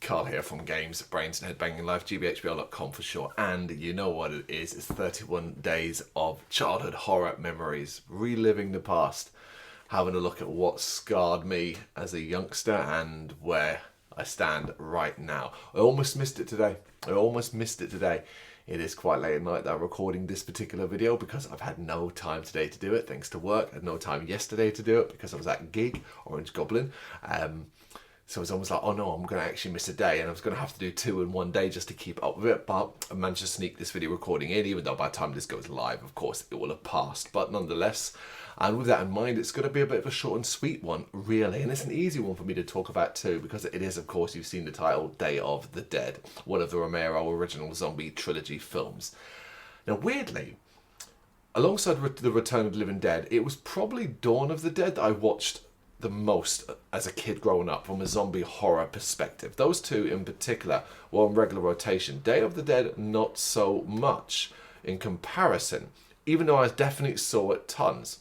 Carl here from Brrraaains A Head-Banging Life, gbhblofficial for short, and you know what it is, it's 31 days of childhood horror memories, reliving the past, having a look at what scarred me as a youngster and where I stand right now. I almost missed it today. It is quite late at night that I'm recording this particular video because I've had no time today to do it, thanks to work. I had no time yesterday to do it because I was at gig, Orange Goblin. So it's almost like, oh no, I'm going to actually miss a day, and I was going to have to do 2 in 1 day just to keep up with it. But I managed to sneak this video recording in, even though by the time this goes live, of course, it will have passed. But nonetheless, and with that in mind, it's going to be a bit of a short and sweet one, really. And it's an easy one for me to talk about too, because it is, of course, you've seen the title, Day of the Dead, one of the Romero original zombie trilogy films. Now, weirdly, alongside the Return of the Living Dead, it was probably Dawn of the Dead that I watched the most as a kid growing up from a zombie horror perspective. Those two in particular were on regular rotation. Day of the Dead, not so much in comparison, even though I definitely saw it tons.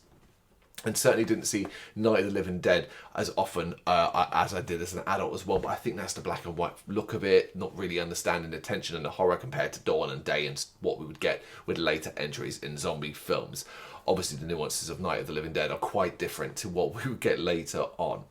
And certainly didn't see Night of the Living Dead as often as I did as an adult as well. But I think that's the black and white look of it, not really understanding the tension and the horror compared to Dawn and Day and what we would get with later entries in zombie films. Obviously, the nuances of Night of the Living Dead are quite different to what we would get later on.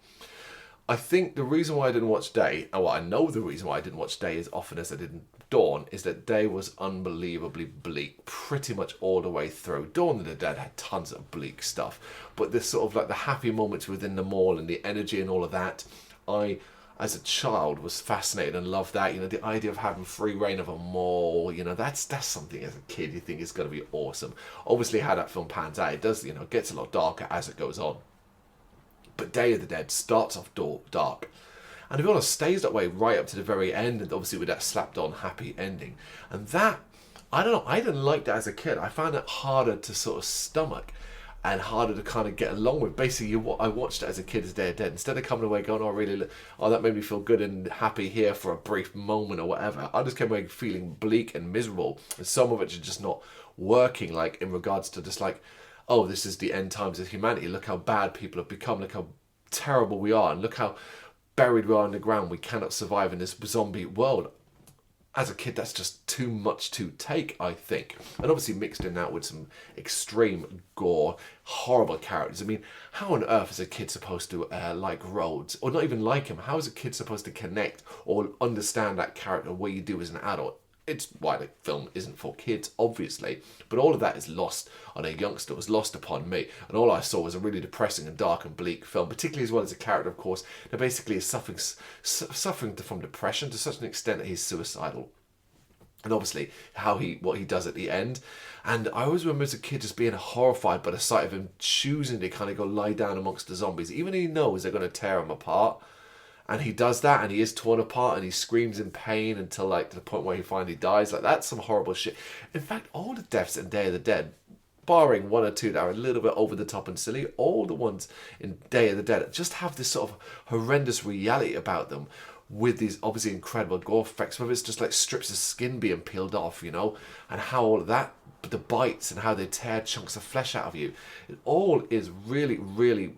I think the reason why I didn't watch Day, and I know the reason why I didn't watch Day as often as I did Dawn, is that Day was unbelievably bleak pretty much all the way through. Dawn of the Dead had tons of bleak stuff, but this sort of like the happy moments within the mall and the energy and all of that, I, as a child, was fascinated and loved that. You know, the idea of having free reign of a mall, you know, that's something as a kid you think is going to be awesome. Obviously, how that film pans out, it does, you know, it gets a lot darker as it goes on. But Day of the Dead starts off dark, and to be honest, stays that way right up to the very end, and obviously with that slapped on happy ending. And that, I don't know, I didn't like that as a kid. I found it harder to sort of stomach and harder to kind of get along with. Basically, I watched it as a kid as Day of the Dead. Instead of coming away going, oh, that made me feel good and happy here for a brief moment or whatever, I just came away feeling bleak and miserable. And some of it is just not working, like in regards to just like, oh, this is the end times of humanity. Look how bad people have become. Look how terrible we are. And look how buried we are in the ground. We cannot survive in this zombie world. As a kid, that's just too much to take, I think. And obviously mixed in that with some extreme gore, horrible characters. I mean, how on earth is a kid supposed to like Rhodes? Or not even like him. How is a kid supposed to connect or understand that character the way you do as an adult? It's why the film isn't for kids, obviously, but all of that is lost on a youngster. It was lost upon me, and all I saw was a really depressing and dark and bleak film, particularly as well as a character, of course, that basically is suffering from depression to such an extent that he's suicidal. And obviously, what he does at the end. And I always remember as a kid just being horrified by the sight of him choosing to kind of go lie down amongst the zombies, even though he knows they're going to tear him apart. And he does that, and he is torn apart, and he screams in pain until, like, to the point where he finally dies. Like, that's some horrible shit. In fact, all the deaths in Day of the Dead, barring 1 or 2 that are a little bit over the top and silly, all the ones in Day of the Dead just have this sort of horrendous reality about them, with these obviously incredible gore effects, whether it's just like strips of skin being peeled off, you know, and how all of that, the bites and how they tear chunks of flesh out of you. It all is really, really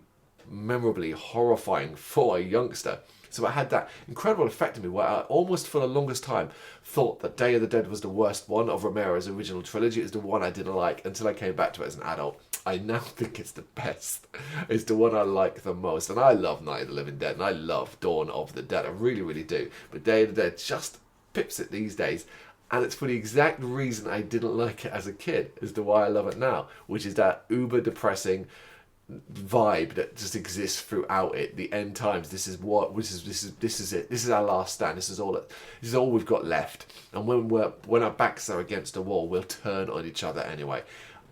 memorably horrifying for a youngster. So it had that incredible effect on me where I almost for the longest time thought that Day of the Dead was the worst one of Romero's original trilogy. It's the one I didn't like until I came back to it as an adult. I now think it's the best. It's the one I like the most. And I love Night of the Living Dead and I love Dawn of the Dead. I really, really do. But Day of the Dead just pips it these days. And it's for the exact reason I didn't like it as a kid as to why I love it now, which is that uber depressing vibe that just exists throughout it. The end times. This is it. This is our last stand. This is all we've got left. And when our backs are against the wall, we'll turn on each other anyway.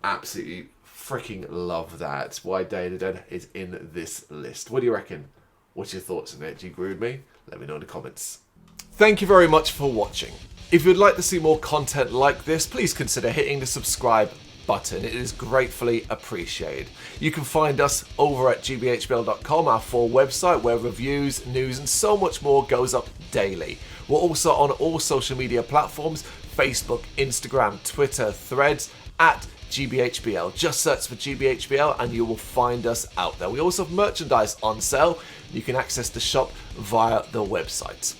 Absolutely freaking love that. That's why Day of the Dead is in this list. What do you reckon? What's your thoughts on it? Do you agree with me? Let me know in the comments. Thank you very much for watching. If you'd like to see more content like this, please consider hitting the subscribe button. It is gratefully appreciated. You can find us over at gbhbl.com, our full website where reviews, news and so much more goes up daily. We're also on all social media platforms, Facebook, Instagram, Twitter, Threads, at GBHBL. Just search for GBHBL and you will find us out there. We also have merchandise on sale. You can access the shop via the website.